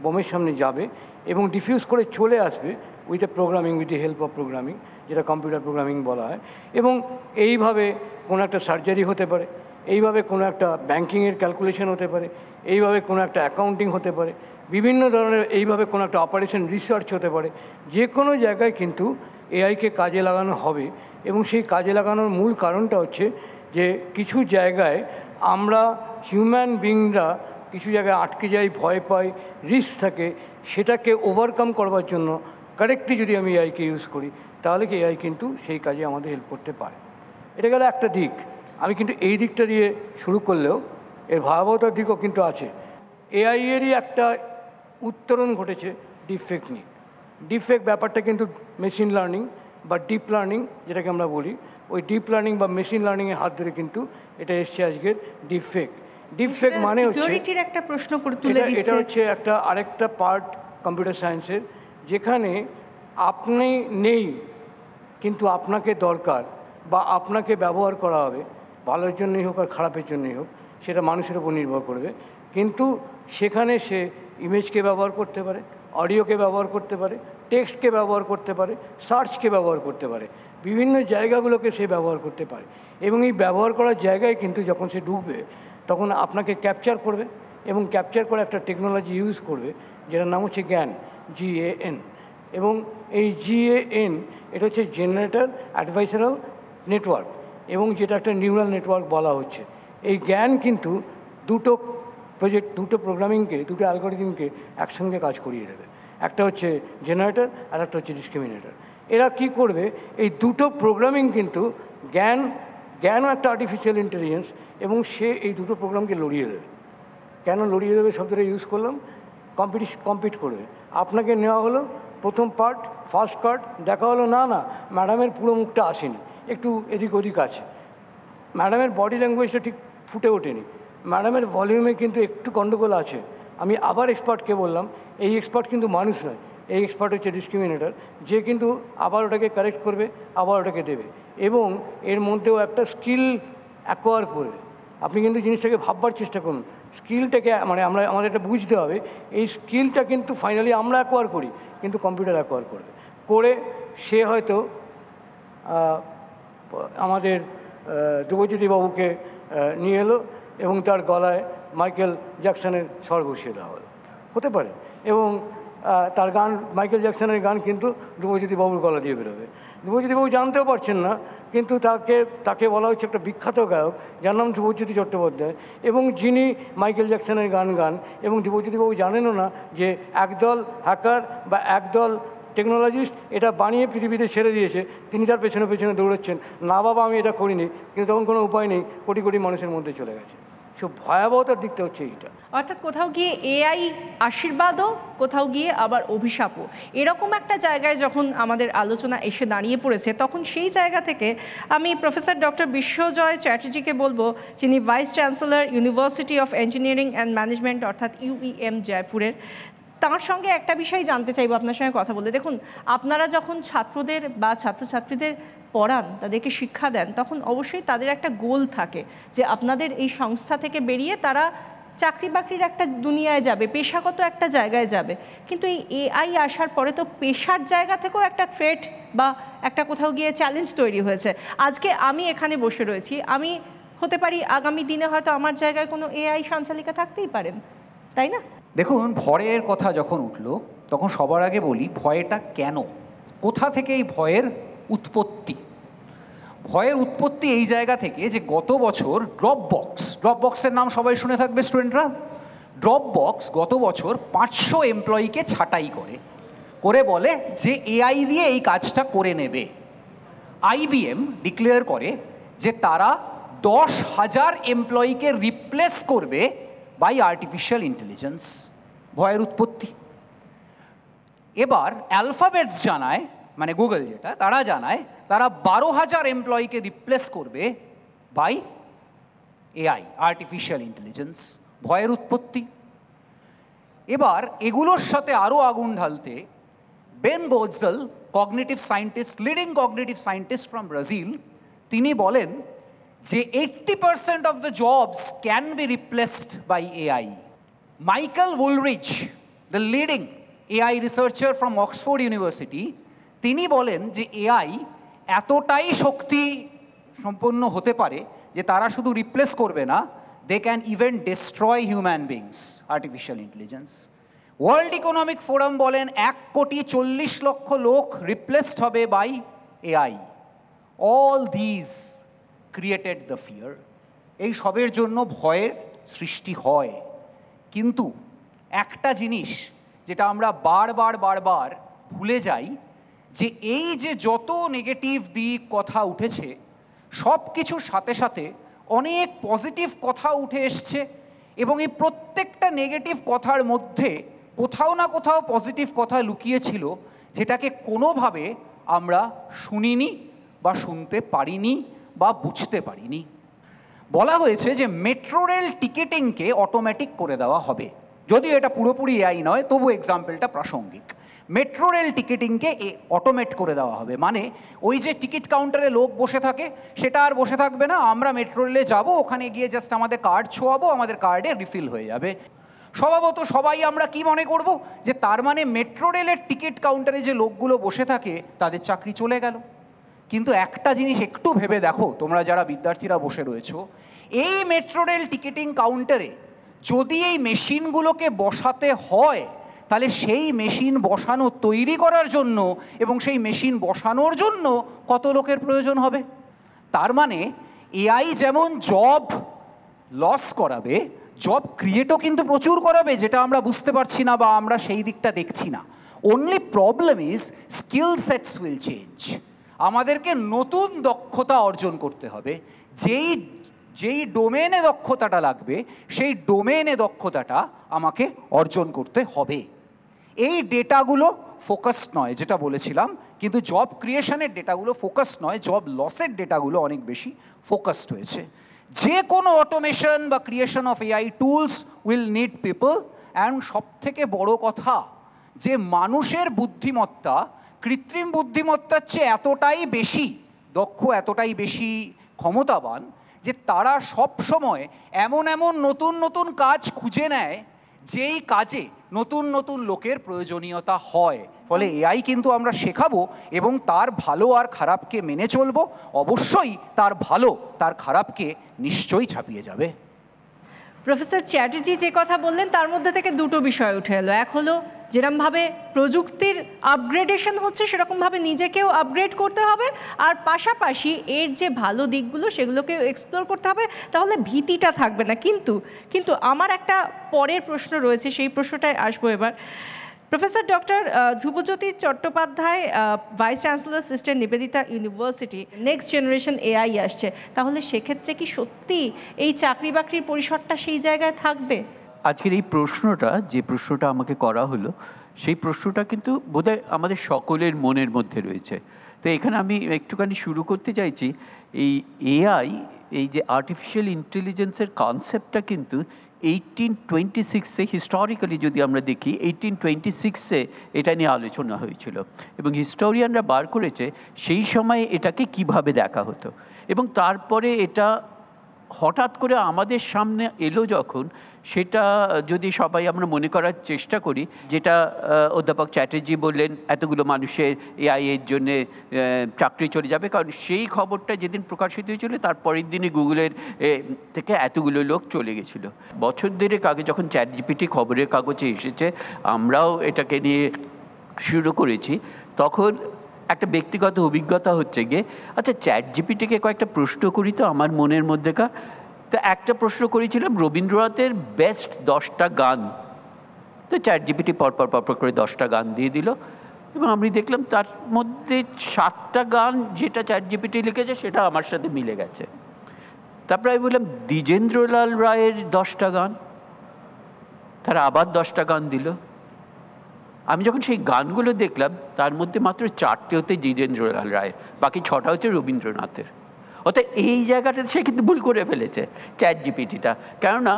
বোমের সামনে যাবে এবং ডিফিউজ করে চলে আসবে with a programming, with a help of programming, যেটা কম্পিউটার প্রোগ্রামিং বলা হয়। এবং এইভাবে কোনো একটা সার্জারি হতে পারে, এইভাবে কোনো একটা ব্যাঙ্কিংয়ের ক্যালকুলেশন হতে পারে, এইভাবে কোনো একটা অ্যাকাউন্টিং হতে পারে, বিভিন্ন ধরনের এইভাবে কোনো একটা অপারেশন রিসার্চ হতে পারে। যে কোনো জায়গায় কিন্তু এআইকে কাজে লাগানো হবে এবং সেই কাজে লাগানোর মূল কারণটা হচ্ছে যে কিছু জায়গায় আমরা হিউম্যান বিংরা কিছু জায়গায় আটকে যাই, ভয় পাই, রিস্ক থাকে, সেটাকে ওভারকাম করবার জন্য কারেক্টলি যদি আমি এআইকে ইউজ করি তাহলে কি এআই কিন্তু সেই কাজে আমাদের হেল্প করতে পারে। এটা গেল একটা দিক। আমি কিন্তু এই দিকটা দিয়ে শুরু করলেও এর ভয়াবহতার দিকও কিন্তু আছে। এআইয়েরই একটা উত্তরণ ঘটেছে ডিপফেক নিয়ে। ডিপফেক ব্যাপারটা কিন্তু মেশিন লার্নিং বা ডিপ লার্নিং যেটাকে আমরা বলি, ওই ডিপ লার্নিং বা মেশিন লার্নিংয়ের হাত ধরে কিন্তু এটা এসছে আজকের ডিপফেক। ডিপফেক মানে হচ্ছে সিকিউরিটির একটা প্রশ্ন করে তুলে দিচ্ছে। এটা হচ্ছে একটা আরেকটা পার্ট কম্পিউটার সায়েন্সের, যেখানে আপনি নেই কিন্তু আপনাকে দরকার বা আপনাকে ব্যবহার করা হবে, ভালোর জন্যই হোক আর খারাপের জন্যই হোক, সেটা মানুষের উপর নির্ভর করবে। কিন্তু সেখানে সে ইমেজকে ব্যবহার করতে পারে, অডিওকে ব্যবহার করতে পারে, টেক্সটকে ব্যবহার করতে পারে, সার্চকে ব্যবহার করতে পারে, বিভিন্ন জায়গাগুলোকে সে ব্যবহার করতে পারে। এবং এই ব্যবহার করার জায়গায় কিন্তু যখন সে ঢুকবে তখন আপনাকে ক্যাপচার করবে এবং ক্যাপচার করে একটা টেকনোলজি ইউজ করবে যেটার নাম হচ্ছে জ্ঞান, GAN। এবং এই GAN এটা হচ্ছে জেনারেটর অ্যাডভাইসারাল নেটওয়ার্ক, এবং যেটা একটা নিউরাল নেটওয়ার্ক বলা হচ্ছে। এই জ্ঞান কিন্তু দুটো প্রোগ্রামিংকে, দুটো অ্যালগরিদমকে একসঙ্গে কাজ করিয়ে দেবে। একটা হচ্ছে জেনারেটর আর একটা হচ্ছে ডিসক্রিমিনেটর। এরা কি করবে, এই দুটো প্রোগ্রামিং কিন্তু জ্ঞানও একটা আর্টিফিশিয়াল ইন্টেলিজেন্স, এবং সে এই দুটো প্রোগ্রামকে লড়িয়ে দেবে। কেন লড়িয়ে দেবে শব্দটা ইউজ করলাম? কম্পিট করবে। আপনাকে নেওয়া হলো প্রথম পার্ট, ফার্স্ট কার্ড, দেখা হলো না ম্যাডামের পুরো মুখটা আসেনি, একটু এদিক ওদিক আছে, ম্যাডামের বডি ল্যাঙ্গুয়েজটা ঠিক ফুটে ওঠেনি, ম্যাডামের ভলিউমে কিন্তু একটু গণ্ডগোল আছে। আমি আবার এক্সপার্টকে বললাম, এই এক্সপার্ট কিন্তু মানুষ নয়, এই এক্সপার্ট হচ্ছে ডিসক্রিমিনেটর, যে কিন্তু আবার ওটাকে কারেক্ট করবে, আবার ওটাকে দেবে, এবং এর মধ্যেও একটা স্কিল অ্যাকোয়ার করবে। আপনি কিন্তু জিনিসটাকে ভাববার চেষ্টা করুন, স্কিলটাকে মানে আমাদের এটা বুঝতে হবে, এই স্কিলটা কিন্তু ফাইনালি আমরা অ্যাকোয়ার করি, কিন্তু কম্পিউটার অ্যাকোয়ার করবে। করে সে হয়তো আমাদের ধ্রুবজ্যোতি বাবুকে নিয়ে এলো এবং তার গলায় মাইকেল জ্যাকসনের স্বর বসিয়ে দেওয়া হলো, হতে পারে। এবং তার গান, মাইকেল জ্যাকসনের গান কিন্তু ধ্রুবজ্যোতি বাবুর গলা দিয়ে বেরোবে। ধ্রুবজ্যোতি বাবু জানতেও পারছেন না, কিন্তু তাকে বলা হচ্ছে একটা বিখ্যাত গায়ক যার নাম ধ্রুবজ্যোতি চট্টোপাধ্যায়, এবং যিনি মাইকেল জ্যাকসনের গান এবং ধ্রুবজ্যোতি বাবু জানেনও না যে একদল হ্যাকার বা একদল টেকনোলজিস্ট এটা বানিয়ে পৃথিবীতে ছেড়ে দিয়েছে, তিনি তার পেছনে পেছনে দৌড়চ্ছেন। না বাবা আমি এটা করিনি, কিন্তু তখন কোনো উপায় নেই, কোটি কোটি মানুষের মধ্যে চলে গেছে। সব ভয়াবহতার দিকটা হচ্ছে এইটা। অর্থাৎ কোথাও গিয়ে এআই আশীর্বাদও, কোথাও গিয়ে আবার অভিশাপও, এরকম একটা জায়গায় যখন আমাদের আলোচনা এসে দাঁড়িয়ে পড়েছে, তখন সেই জায়গা থেকে আমি প্রফেসর ডক্টর বিশ্বজয় চ্যাটার্জিকে বলবো, যিনি vice chancellor university of engineering and management অর্থাৎ UEM জয়পুরের, তার সঙ্গে একটা বিষয় জানতে চাইবো আপনার সঙ্গে কথা বলতে। দেখুন, আপনারা যখন ছাত্রদের বা ছাত্রছাত্রীদের পড়ান, তাদেরকে শিক্ষা দেন, তখন অবশ্যই তাদের একটা গোল থাকে যে আপনাদের এই সংস্থা থেকে বেরিয়ে তারা চাকরি বাকরির একটা দুনিয়ায় যাবে, পেশাগত একটা জায়গায় যাবে। কিন্তু এই AI আসার পরে তো পেশার জায়গা থেকেও একটা থ্রেট বা একটা কোথাও গিয়ে চ্যালেঞ্জ তৈরি হয়েছে। আজকে আমি এখানে বসে রয়েছি, আমি হতে পারি আগামী দিনে হয়তো আমার জায়গায় কোনো AI সঞ্চালিকা থাকতেই পারেন, তাই না? দেখুন, ভয়ের কথা যখন উঠল তখন সবার আগে বলি ভয়টা কেন, কোথা থেকে এই ভয়ের উৎপত্তি। ভয়ের উৎপত্তি এই জায়গা থেকে যে গত বছর ড্রপবক্সের নাম সবাই শুনে থাকবে স্টুডেন্টরা। ড্রপবক্স গত বছর 500 এমপ্লয়িকে ছাঁটাই করে বলে যে AI দিয়ে এই কাজটা করে নেবে। IBM ডিক্লেয়ার করে যে তারা 10,000 এমপ্লয়িকে রিপ্লেস করবে বাই আর্টিফিশিয়াল ইন্টেলিজেন্স। ভয়ের উৎপত্তি। এবার অ্যালফাবেটস জানায়, মানে গুগল যেটা, তারা জানায় তারা 12,000 এমপ্লয়িকে রিপ্লেস করবে বাই AI, আর্টিফিশিয়াল ইন্টেলিজেন্স। ভয়ের উৎপত্তি। এবার এগুলোর সাথে আরও আগুন ঢালতে Ben Goertzel, cognitive scientist, leading cognitive scientist from Brazil, তিনি বলেন যে 80% of the jobs can be replaced by AI. Michael Woolridge, the leading AI researcher from Oxford University, তিনি বলেন যে AI এতটাই শক্তি সম্পন্ন হতে পারে যে তারা শুধু রিপ্লেস করবে না, they can even destroy human beings, artificial intelligence. World economic forum বলেন 1,40,00,000 লোক রিপ্লেসড হবে by AI. All these created the fear. এই সবের জন্য ভয়ের সৃষ্টি হয়। কিন্তু একটা জিনিস যেটা আমরা বারবার ভুলে যাই, যে এই যে যত নেগেটিভ দিক কথা উঠেছে, সব কিছুর সাথে সাথে অনেক পজিটিভ কথা উঠে এসছে, এবং এই প্রত্যেকটা নেগেটিভ কথার মধ্যে কোথাও না কোথাও পজিটিভ কথা লুকিয়েছিল, যেটাকে কোনোভাবে আমরা শুনিনি বা শুনতে পারিনি বা বুঝতে পারিনি। বলা হয়েছে যে মেট্রো রেল টিকিটিংকে অটোমেটিক করে দেওয়া হবে। যদিও এটা পুরোপুরি এআই নয়, তবু এক্সাম্পলটা প্রাসঙ্গিক। মেট্রো রেল টিকিটিংকে অটোমেট করে দেওয়া হবে, মানে ওই যে টিকিট কাউন্টারে লোক বসে থাকে সেটা আর বসে থাকবে না। আমরা মেট্রো রেলে যাবো, ওখানে গিয়ে জাস্ট আমাদের কার্ড ছোঁয়াবো, আমাদের কার্ডে রিফিল হয়ে যাবে। স্বভাবত সবাই আমরা কি মনে করব, যে তার মানে মেট্রো রেলের টিকিট কাউন্টারে যে লোকগুলো বসে থাকে তাদের চাকরি চলে গেল। কিন্তু একটা জিনিস একটু ভেবে দেখো, তোমরা যারা বিদ্যার্থীরা বসে রয়েছো, এই মেট্রো রেল টিকিটিং কাউন্টারে যদি এই মেশিনগুলোকে বসাতে হয়, তাহলে সেই মেশিন বসানো তৈরি করার জন্য এবং সেই মেশিন বসানোর জন্য কত লোকের প্রয়োজন হবে। তার মানে এআই যেমন জব লস করাবে, জব ক্রিয়েটও কিন্তু প্রচুর করাবে, যেটা আমরা বুঝতে পারছি না বা আমরা সেই দিকটা দেখছি না। Only problem is skill sets will change. আমাদেরকে নতুন দক্ষতা অর্জন করতে হবে। যেই ডোমেনে দক্ষতাটা লাগবে সেই ডোমেনে দক্ষতাটা আমাকে অর্জন করতে হবে। এই ডেটাগুলো ফোকাসড নয়, যেটা বলেছিলাম, কিন্তু জব ক্রিয়েশনের ডেটাগুলো ফোকাসড নয়, জব লসের ডেটাগুলো অনেক বেশি ফোকাসড হয়েছে। যে কোনো অটোমেশন বা creation of AI tools will need people. And সবথেকে বড় কথা, যে মানুষের বুদ্ধিমত্তা কৃত্রিম বুদ্ধিমত্তার চেয়ে এতটাই বেশি দক্ষ, এতটাই বেশি ক্ষমতাবান, যে তারা সব সময় এমন এমন নতুন নতুন কাজ খুঁজে নেয় যেই কাজে নতুন নতুন লোকের প্রয়োজনীয়তা হয়। ফলে এআই কিন্তু আমরা শেখাবো এবং তার ভালো আর খারাপকে মেনে চলবো। অবশ্যই তার ভালো তার খারাপকে নিশ্চয়ই ছাপিয়ে যাবে। প্রফেসর চ্যাটার্জি যে কথা বললেন তার মধ্যে থেকে দুটো বিষয় উঠে এলো। এক হলো যেরকমভাবে প্রযুক্তির আপগ্রেডেশন হচ্ছে সেরকমভাবে নিজেকেও আপগ্রেড করতে হবে, আর পাশাপাশি এর যে ভালো দিকগুলো সেগুলোকেও এক্সপ্লোর করতে হবে, তাহলে ভীতিটা থাকবে না। কিন্তু আমার একটা পরের প্রশ্ন রয়েছে, সেই প্রশ্নটায় আসবো এবার। Professor doctor Dhrubajyoti Chattopadhyay, vice chancellor sister Nivedita university, next generation AI আসছে, তাহলে সেক্ষেত্রে কি সত্যি এই চাকরি বাকরির পরিসরটা সেই জায়গায় থাকবে? আজকের এই প্রশ্নটা, যে প্রশ্নটা আমাকে করা হলো, সেই প্রশ্নটা কিন্তু বোধহয় আমাদের সকলের মনের মধ্যে রয়েছে। তো এখানে আমি একটুখানি শুরু করতে চাইছি, এই এআই, এই যে আর্টিফিশিয়াল ইন্টেলিজেন্সের কনসেপ্টটা কিন্তু 1826-এ, হিস্টোরিক্যালি যদি আমরা দেখি 1826-এ এটা নিয়ে আলোচনা হয়েছিল এবং হিস্টোরিয়ানরা বার করেছে সেই সময়ে এটাকে কিভাবে দেখা হতো। এবং তারপরে এটা হঠাৎ করে আমাদের সামনে এলো যখন, সেটা যদি সবাই আমরা মনে করার চেষ্টা করি, যেটা অধ্যাপক চ্যাটার্জি বললেন, এতগুলো মানুষের এআই এর জন্যে চাকরি চলে যাবে, কারণ সেই খবরটা যেদিন প্রকাশিত হয়েছিল তার পরের দিনে গুগলের থেকে এতগুলো লোক চলে গেছিলো। বছর দেড়েক আগে যখন চ্যাটজিপিটি খবরের কাগজে এসেছে, আমরাও এটাকে নিয়ে শুরু করেছি, তখন একটা ব্যক্তিগত অভিজ্ঞতা হচ্ছে গিয়ে, আচ্ছা চ্যাটজিপিটিকে কয়েকটা প্রশ্ন করি তো আমার মনের মধ্যেকার। তো একটা প্রশ্ন করেছিলাম রবীন্দ্রনাথের বেস্ট 10টা গান, তো চ্যাটজিপিটি পরপর করে 10টা গান দিয়ে দিল এবং আমি দেখলাম তার মধ্যে 7টা গান যেটা চ্যাটজিপিটি লিখেছে সেটা আমার সাথে মিলে গেছে। তারপরে আমি বললাম দ্বিজেন্দ্রলাল রায়ের 10টা গান, তারা আবার 10টা গান দিল। আমি যখন সেই গানগুলো দেখলাম তার মধ্যে মাত্র 4টে হতে দ্বিজেন্দ্রলাল রায়ের, বাকি 6টা হচ্ছে রবীন্দ্রনাথের। অর্থাৎ এই জায়গাটাতে সে কিন্তু ভুল করে ফেলেছে চ্যাটজিপিটিটা, কেননা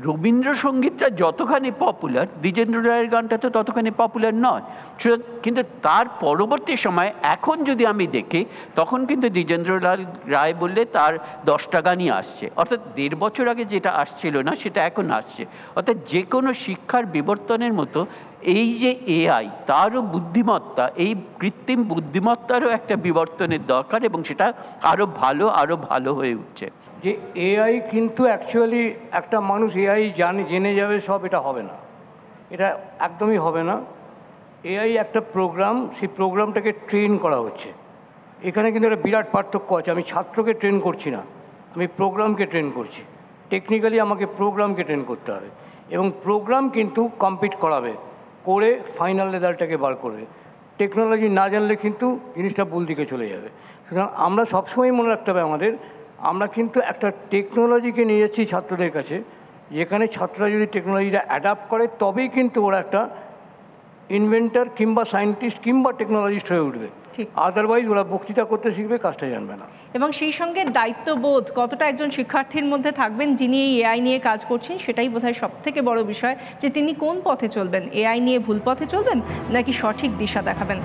রবীন্দ্রসঙ্গীতটা যতখানি পপুলার, দ্বিজেন্দ্র রায়ের গানটা তো ততখানি পপুলার নয়। কিন্তু তার পরবর্তী সময় এখন যদি আমি দেখি, তখন কিন্তু দ্বিজেন্দ্রলাল রায় বললে তার 10টা গানই আসছে, অর্থাৎ 1.5 বছর আগে যেটা আসছিল না সেটা এখন আসছে। অর্থাৎ যে কোনো শিক্ষার বিবর্তনের মতো এই যে এআই, তারও বুদ্ধিমত্তা, এই কৃত্রিম বুদ্ধিমত্তারও একটা বিবর্তনের দরকার এবং সেটা আরও ভালো হয়ে উঠছে। যে এআই কিন্তু অ্যাকচুয়ালি একটা মানুষ এআই জেনে যাবে সব, এটা হবে না, এটা একদমই হবে না। এআই একটা প্রোগ্রাম, সেই প্রোগ্রামটাকে ট্রেন করা হচ্ছে। এখানে কিন্তু একটা বিরাট পার্থক্য আছে। আমি ছাত্রকে ট্রেন করছি না, আমি প্রোগ্রামকে ট্রেন করছি। টেকনিক্যালি আমাকে প্রোগ্রামকে ট্রেন করতে হবে এবং প্রোগ্রাম কিন্তু কম্পিট করাবে, করে ফাইনাল রেজাল্টটাকে বার করবে। টেকনোলজি না জানলে কিন্তু জিনিসটা ভুল দিকে চলে যাবে। সুতরাং আমরা সবসময় মনে রাখতে হবে আমরা কিন্তু একটা টেকনোলজিকে নিয়ে যাচ্ছি ছাত্রদের কাছে, যেখানে ছাত্ররা যদি টেকনোলজিটা অ্যাডাপ্ট করে তবেই কিন্তু ওরা একটা ইনভেন্টর কিংবা সায়েন্টিস্ট কিংবা টেকনোলজিস্ট হয়ে উঠবে। আদারওয়াইজ ওরা বক্তৃতা করতে শিখবে, কাজটা জানবে না। এবং সেই সঙ্গে দায়িত্ববোধ কতটা একজন শিক্ষার্থীর মধ্যে থাকবেন যিনি এই এআই নিয়ে কাজ করছেন, সেটাই বোধহয় সব থেকে বড় বিষয়, যে তিনি কোন পথে চলবেন, এআই নিয়ে ভুল পথে চলবেন নাকি সঠিক দিশা দেখাবেন।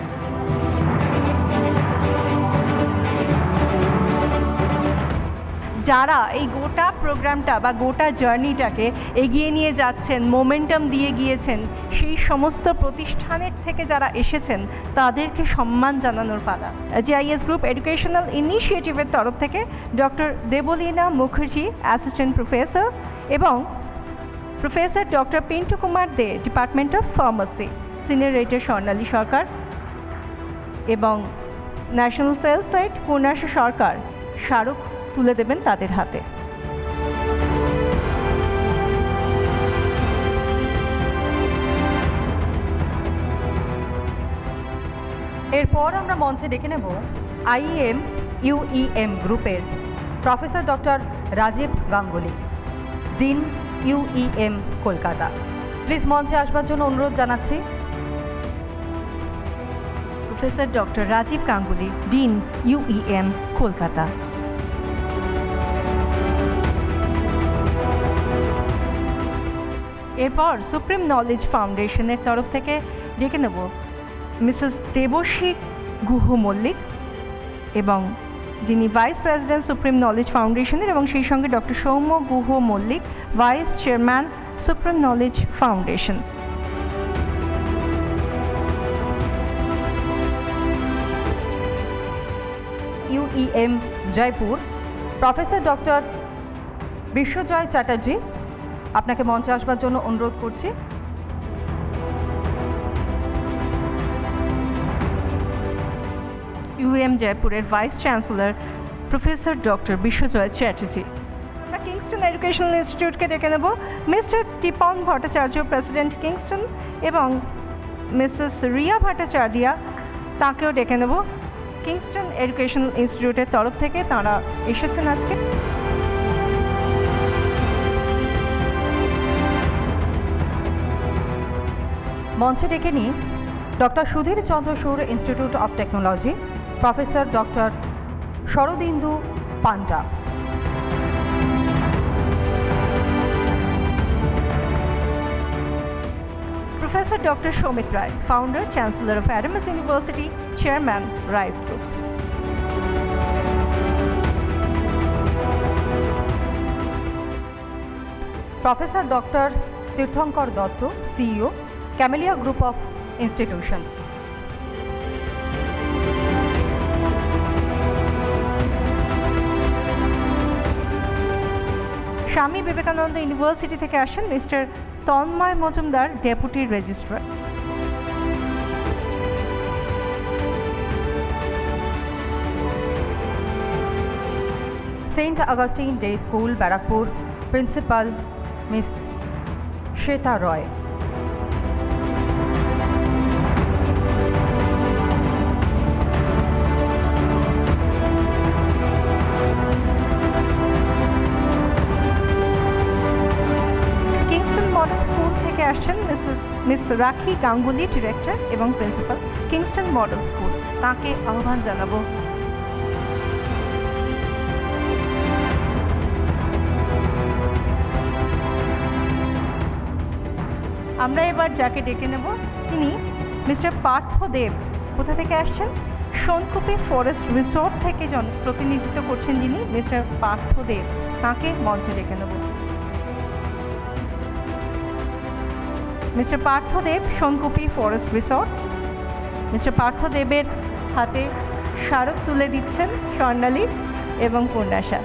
যারা এই গোটা প্রোগ্রামটা বা গোটা জার্নিটাকে এগিয়ে নিয়ে যাচ্ছেন, মোমেন্টাম দিয়ে গিয়েছেন, সেই সমস্ত প্রতিষ্ঠানের থেকে যারা এসেছেন তাদেরকে সম্মান জানানোর পালা। জিআইএস গ্রুপ এডুকেশনাল ইনিশিয়েটিভের তরফ থেকে doctor Debleena Mukherjee, assistant professor, এবং professor doctor Pintu Kumar De, department of pharmacy, senior writer Swarnali Sarkar এবং national sales site Purnasha Sarkar স্মারক তুলে দেবেন তাদের হাতে। এরপর আমরা মঞ্চে ডেকে নেব আইএম ইউইএম গ্রুপের professor doctor Rajib Ganguly, dean UEM Kolkata. Please মঞ্চে আসবার জন্য অনুরোধ জানাচ্ছি। Professor doctor Rajib Ganguly, dean UEM Kolkata. এরপর সুপ্রিম নলেজ ফাউন্ডেশনের তরফ থেকে ডেকে নেব মিসেস দেবশ্রী গুহ মল্লিক, এবং যিনি ভাইস প্রেসিডেন্ট সুপ্রিম নলেজ ফাউন্ডেশনের, এবং সেই সঙ্গে doctor Soumya Guha Mallick, vice chairman supreme knowledge foundation. UEM Jaipur professor doctor Biswajoy Chatterjee, আপনাকে মঞ্চে আসবার জন্য অনুরোধ করছি। ইউএম জয়পুরের vice chancellor professor doctor Biswajoy Chatterjee. আমরা কিংস্টন এডুকেশনাল ইনস্টিটিউটকে ডেকে নেব mister Tipan Bhattacharya, president Kingston, এবং মিসেস রিয়া ভট্টাচার্যা, তাকেও ডেকে নেব কিংস্টন এডুকেশনাল ইনস্টিটিউটের তরফ থেকে। তাঁরা এসেছেন আজকে। মঞ্চে ডেকে নিই doctor Sudhir Chandra Sur, institute of technology, professor doctor Sharadindu panda. Professor Dr. Shomit Rai, founder, Chancellor of Adams University, Chairman, Rise Group. Professor Dr. Tirthankar Dotto, CEO, Camellia Group of Institutions. স্বামী বিবেকানন্দ ইউনিভার্সিটি থেকে আসেন mister Tanmoy Majumdar, deputy registrar. St. Augustine Day School, Barakpur, Principal Miss Shweta Roy. Miss Rakhi Ganguly, director এবং principal, Kingston model school, তাকে আহ্বান জানাবো। আমরা এবার যাকে ডেকে নেব তিনি মিস্টার পার্থ দেব। কোথা থেকে আসছেন? সোনকুপি ফরেস্ট রিসোর্ট থেকে প্রতিনিধিত্ব করছেন যিনি, মিস্টার পার্থ দেব, তাকে মঞ্চে ডেকে নেব। Mister Partha Deb, Sonkupi forest resort. Mister Partha দেবের হাতে স্মারক তুলে দিচ্ছেন স্বর্ণালী এবং পূর্ণাশা।